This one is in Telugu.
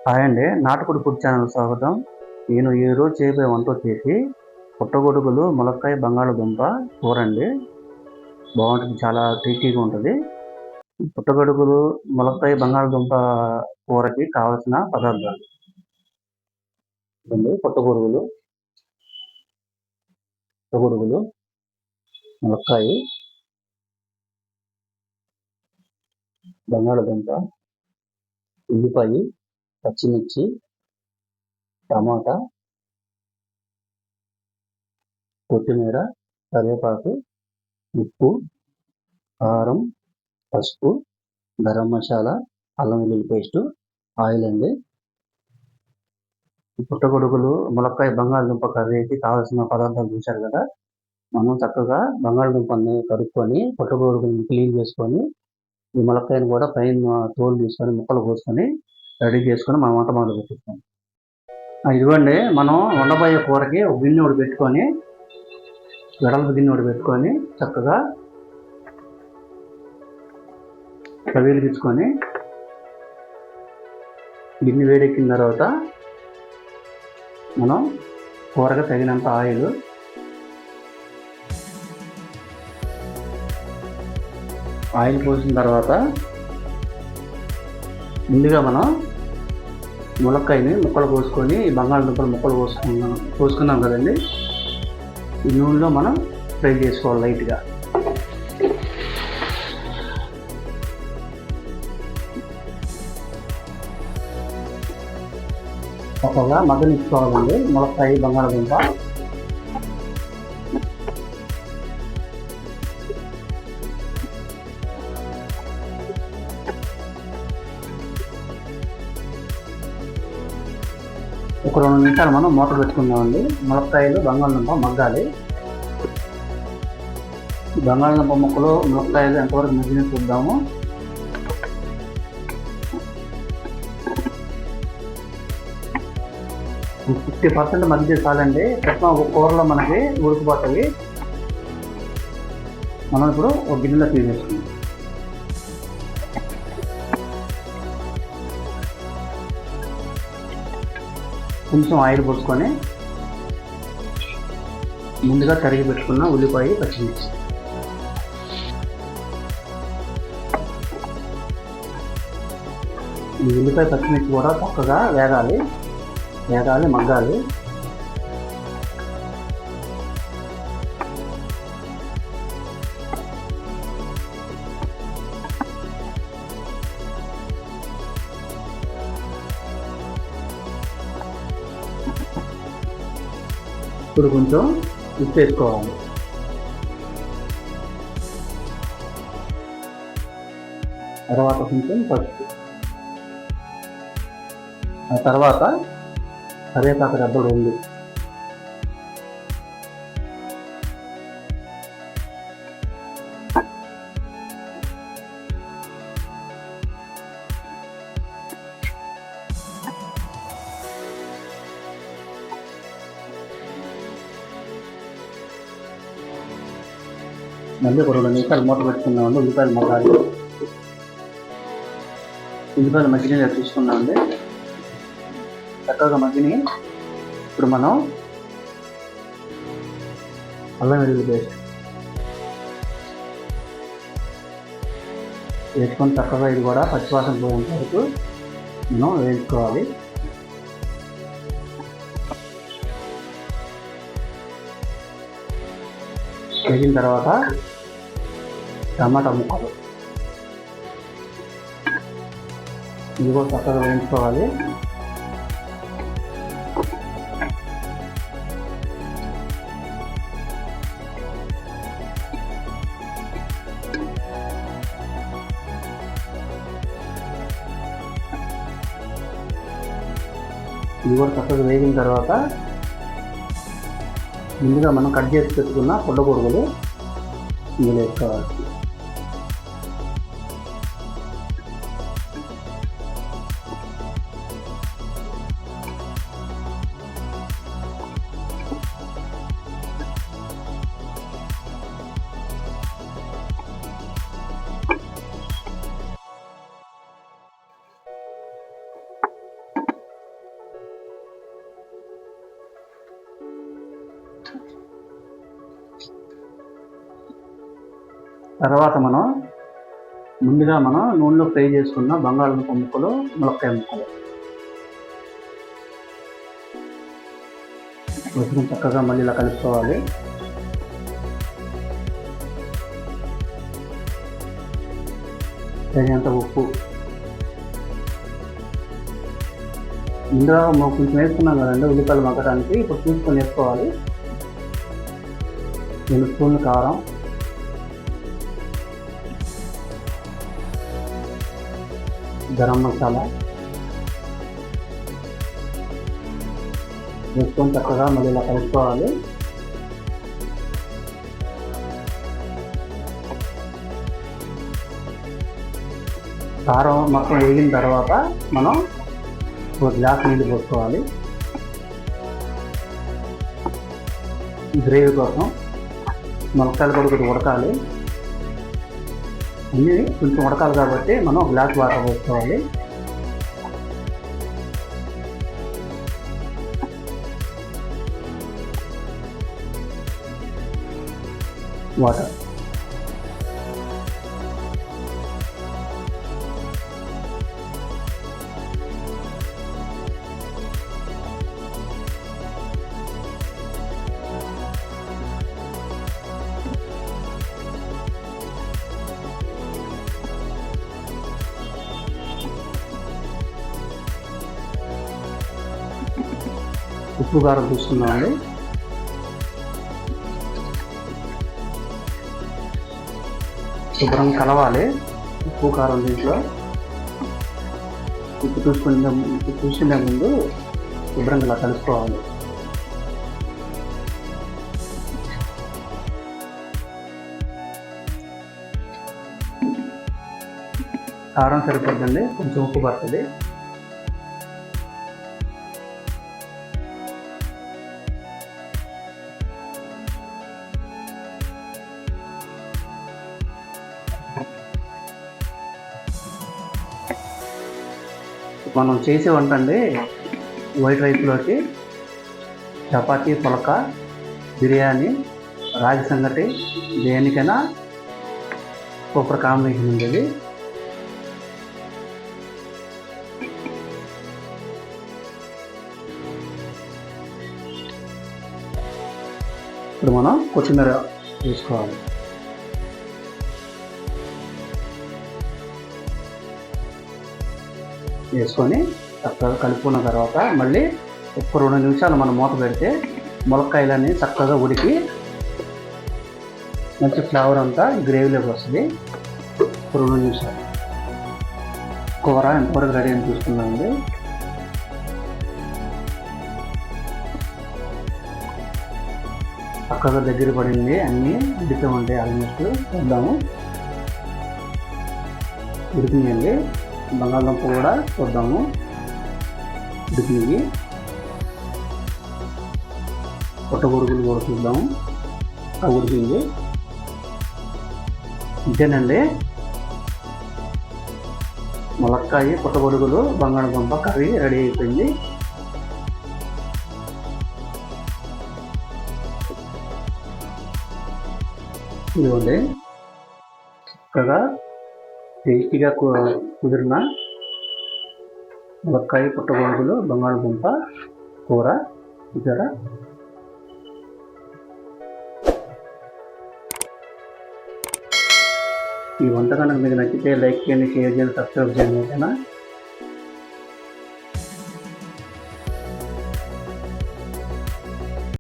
హాయ్ అండి, నాటుకోడి ఫుడ్ ఛానల్ స్వాగతం. నేను ఈరోజు చేయబోయే వంట వచ్చేసి పుట్టగొడుగులు, ములక్కాయ, బంగాళదుంప కూర అండి. బాగుంటుంది, చాలా టేస్టీగా ఉంటుంది. పుట్టగొడుగులు, ములక్కాయ, బంగాళదుంప కూరకి కావాల్సిన పదార్థాలు అండి: పుట్టగొడుగులు, ములక్కాయ, బంగాళదుంప, ఉల్లిపాయ, పచ్చిమిర్చి, టమాటా, కొత్తిమీర, కరివేపాకు, ఉప్పు, కారం, పసుపు, గరం మసాలా, అల్లం వెల్లుల్లి పేస్టు, ఆయిల్ అండి. పుట్టగొడుగులు, ములక్కాయ, బంగాళదుంప కర్రీకి కావాల్సిన పదార్థాలు చూశారు కదా. మనం చక్కగా బంగాళదుంపని కడుక్కొని, పుట్టగొడుగుని క్లీన్ చేసుకొని, ఈ ములక్కాయని కూడా పైన తోలు తీసుకొని ముక్కలు కోసుకొని రెడీ చేసుకొని మనం వంట మొదలు పెట్టిస్తాం. ఇదిగోండి, మనం వండబోయే కూరకి ఒక గిన్నె ఒకటి పెట్టుకొని, వెడల్పు గిన్నె ఒకటి పెట్టుకొని చక్కగా వెలిగించుకొని, గిన్నె వేడెక్కిన తర్వాత మనం కూరగా తగినంత ఆయిల్ పోసిన తర్వాత ముందుగా మనం ములక్కాయని ముక్కలు కోసుకొని, బంగాళదుంపలు ముక్కలు కోసుకున్నాం కదండి. ఈ నూనెలో మనం ఫ్రై చేసుకోవాలి లైట్గా. ఒకగా మగ్గనిచ్చుకోవాలండి ములక్కాయ, బంగాళదుంప. ఒక 2 నిమిషాలు మనం మూత పెట్టుకుందామండి. ములక్కాయలు, బంగాళదుంప మగ్గాలి. బంగాళదుంప ముక్కలు, ములక్కాయలు ఎంతవరకు మగ్గిన చూద్దాము. ఒక 50% మగ్గితే చాలండి. ప్రస్తుతం ఒక కూరలో మనకి ఉడికిపోతాయి. మనం ఇప్పుడు ఒక గిన్నెలో తీసేసుకుందాం. కొంచెం ఆయిల్ పోసుకొని ముందుగా తరిగి పెట్టుకున్న ఉల్లిపాయ, పచ్చిమిర్చి, ఈ ఉల్లిపాయ, పచ్చిమిర్చి కూడా చక్కగా వేగాలి, మగ్గాలి. ఇప్పుడు కొంచెం ఉప్పు వేసుకోవాలి. తర్వాత కొంచెం పసుపు, ఆ తర్వాత కరివేపాకు రెబ్బలు 2, మళ్ళీ ఒక 2 నిమిషాలు మూత పెట్టుకున్నామండి. ఉల్లిపాయలు మగ్గాలి. ఉల్లిపాయలు మగ్గినగా చూసుకున్నామండి, చక్కగా మగ్గిని. ఇప్పుడు మనం అల్లం వెల్లుల్లి పేస్ట్ వేసుకొని చక్కగా ఇది కూడా పచ్చివాసన పోయేంత వరకు మనం వేసుకోవాలి. వేగిన తర్వాత టమాటా ముక్కలు ఇది కూడా చక్కగా వేయించుకోవాలి. ఇది కూడా చక్కగా వేగిన తర్వాత ముందుగా మనం కట్ చేసి పెట్టుకున్న పుట్టగొడుగులు ఇందులో వేసుకోవాలి. తర్వాత ముందుగా నూనెలో ఫ్రై చేసుకున్న బంగాళదుంప ముక్కలు, ములక్కాయ ముక్కలు వేసుకుని చక్కగా మళ్ళీ ఇలా కలుపుకోవాలి. తగినంత ఉప్పు, ముందుగా కొంచెం వేసుకున్నాం కదండి ఉల్లిపాయలు మగ్గడానికి, ఇప్పుడు చూసుకొని వేసుకోవాలి. 2 స్పూన్లు కారం, గరం మసాలా వేసుకొని చక్కగా మళ్ళీ ఇలా కలుపుకోవాలి. కారం మొత్తం వేగిన తర్వాత మనం 1 గ్లాస్ నీళ్ళు పోసుకోవాలి. గ్రేవీ కోసం ములక్కాయలు కూడా కొద్దిగా ఉడకాలి, అన్నీ కొంచెం ఉడకాలి కాబట్టి మనం 1 గ్లాస్ వాటర్ పోసుకోవాలి. వాటర్ ఉప్పు కారం చూసుకున్నామండి. శుభ్రం కలవాలి ఉప్పు కారం దీంట్లో. ఉప్పు చూసుకునే ముందు శుభ్రంగా ఇలా కలుపుకోవాలి. కారం సరిపోద్దండి, కొంచెం ఉప్పు పడుతుంది. మనం చేసే వంట అండి వైట్ రైస్లోకి చపాతీ, పులక, బిర్యానీ, రాగి సంగటి దేనికైనా సూపర్ కాంబినేషన్ ఉండేది. ఇప్పుడు మనం కొత్తిమీర వేసుకోవాలి. వేసుకొని చక్కగా కలుపుకున్న తర్వాత మళ్ళీ ఒక 2 నిమిషాలు మనం మూత పెడితే ములక్కాయలన్నీ చక్కగా ఉడికి మంచి ఫ్లేవర్ అంతా గ్రేవీలోకి వస్తుంది. 2 నిమిషాలు కూర ఎంతవరకు రెడీ అని చూసుకున్నామండి. చక్కగా దగ్గర పడింది, అన్నీ ఉడికి ఉంటాయి. ఆల్మోస్ట్ చూద్దాము, ఉడికినాయండి. బంగాళదుంప కూడా చూద్దాము, ఉడికినవి. పుట్టగొడుగులు కూడా చూద్దాము, అవి ఉడికింది. ఇంతేనండి, ములక్కాయ, పుట్టగొడుగులు, బంగాళదుంప కర్రీ రెడీ అయిపోయింది. ఇదిగోండి చక్కగా టేస్టీగా కుదిరిన ములక్కాయ, పుట్టగొడుగులు, బంగాళదుంప కూర చూసారా. ఈ వంట కనుక మీకు నచ్చితే లైక్ చేయండి, షేర్ చేయండి, సబ్స్క్రైబ్ చేయండి. ఓకేనా.